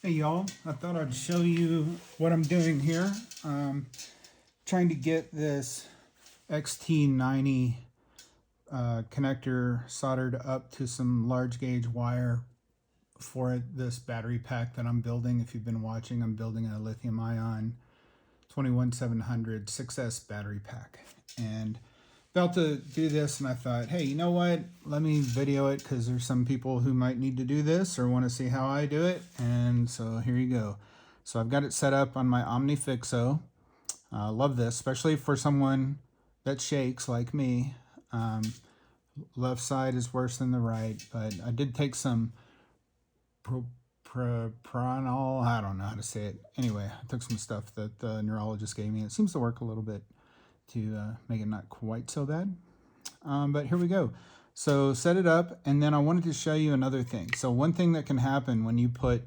Hey y'all, I thought I'd show you what I'm doing here. Trying to get this XT90 connector soldered up to some large gauge wire for this battery pack that I'm building. If you've been watching, I'm building a lithium ion 21700 6S battery pack. And about to do this, and I thought, hey, you know what? Let me video it because there's some people who might need to do this or want to see how I do it. And so here you go. So I've got it set up on my OmniFixo. Love this, especially for someone that shakes like me. Left side is worse than the right, but I did take some propranolol. I don't know how to say it. Anyway, I took some stuff that the neurologist gave me. It seems to work a little bit to make it not quite so bad. But here we go. So set it up, and then I wanted to show you another thing. So one thing that can happen when you put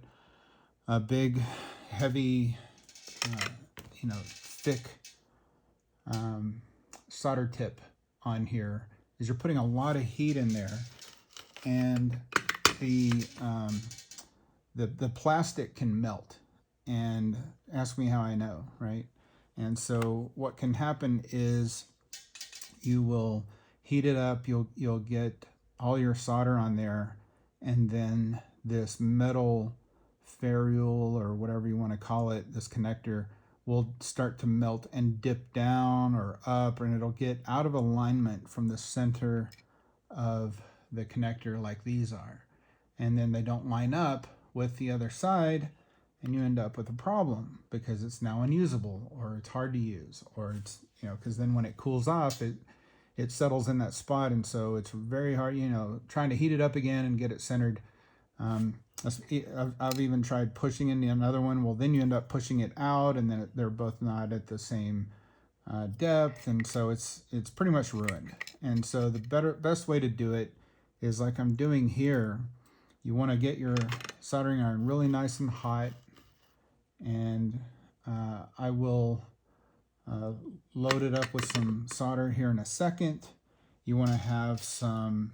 a big, heavy, thick solder tip on here is you're putting a lot of heat in there, and the plastic can melt. And ask me how I know, right? And so what can happen is you will heat it up, you'll get all your solder on there, and then this metal ferrule or whatever you want to call it, this connector, will start to melt and dip down or up, and it'll get out of alignment from the center of the connector like these are. And then they don't line up with the other side, and you end up with a problem because it's now unusable, or it's hard to use, or it's, because then when it cools off, it settles in that spot, and so it's very hard, trying to heat it up again and get it centered. I've even tried pushing in another one. Well, then you end up pushing it out, and then they're both not at the same depth, and so it's pretty much ruined. And so the best way to do it is like I'm doing here. You want to get your soldering iron really nice and hot, and I will load it up with some solder here in a second. You want to have some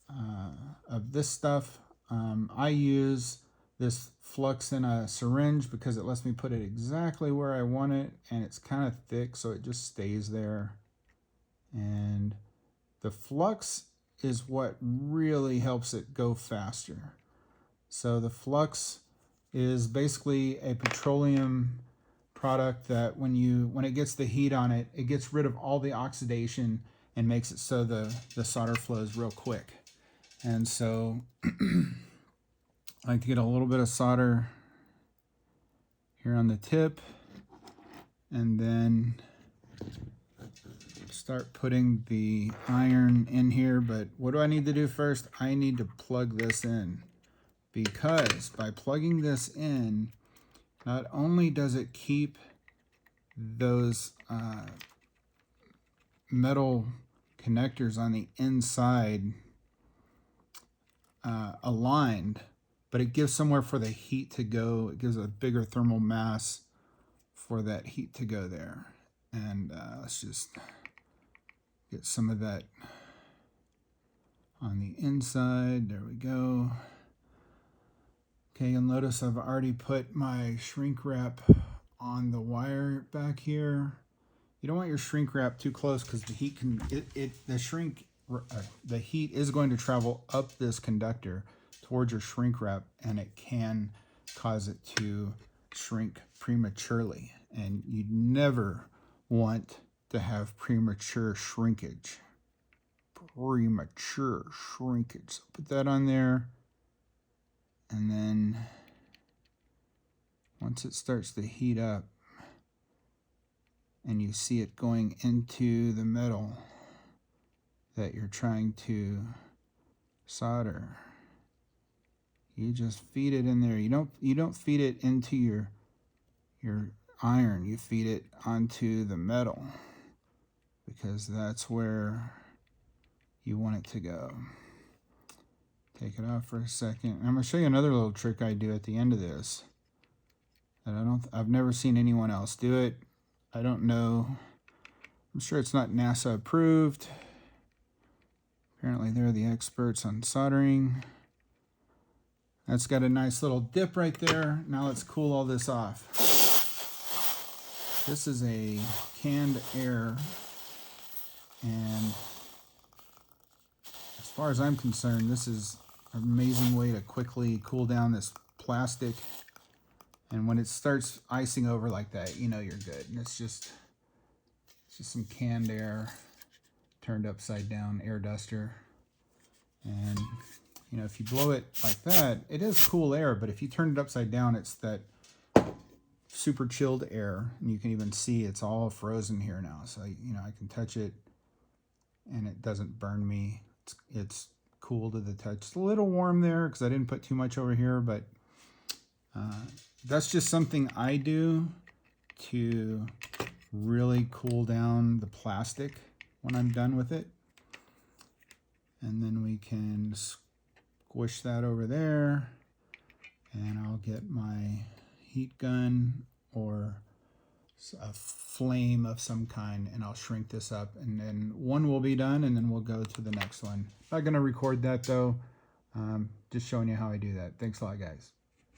of this stuff. I use this flux in a syringe because it lets me put it exactly where I want it, and it's kind of thick, so it just stays there. And the flux is what really helps it go faster. So the flux is basically a petroleum product that when it gets the heat on it, it gets rid of all the oxidation and makes it so the solder flows real quick. And so I like to get a little bit of solder here on the tip, and then start putting the iron in here. But what do I need to do first? I need to plug this in, because by plugging this in, not only does it keep those metal connectors on the inside aligned, but it gives somewhere for the heat to go. It gives a bigger thermal mass for that heat to go there. And let's just get some of that on the inside. There we go. Okay, you'll notice I've already put my shrink wrap on the wire back here. You don't want your shrink wrap too close because the heat can, the heat is going to travel up this conductor towards your shrink wrap, and it can cause it to shrink prematurely. And you never want to have premature shrinkage. Premature shrinkage. So put that on there. And then once it starts to heat up and you see it going into the metal that you're trying to solder, you just feed it in there. You don't feed it into your iron. You feed it onto the metal, because that's where you want it to go. Take it off for a second. I'm going to show you another little trick I do at the end of this that I've never seen anyone else do it. I don't know. I'm sure it's not NASA approved. Apparently they're the experts on soldering. That's got a nice little dip right there. Now let's cool all this off. This is a canned air, and as far as I'm concerned, this is an amazing way to quickly cool down this plastic. And when it starts icing over like that, you know you're good. And it's just some canned air turned upside down air duster. And you know, if you blow it like that, it is cool air, but if you turn it upside down, it's that super chilled air. And you can even see it's all frozen here now. So, you know, I can touch it and it doesn't burn me. It's cool to the touch. It's a little warm there because I didn't put too much over here, but that's just something I do to really cool down the plastic when I'm done with it. And then we can squish that over there, and I'll get my heat gun or a flame of some kind, and I'll shrink this up, and then one will be done, and then we'll go to the next one. Not going to record that though, just showing you how I do that. Thanks a lot, guys.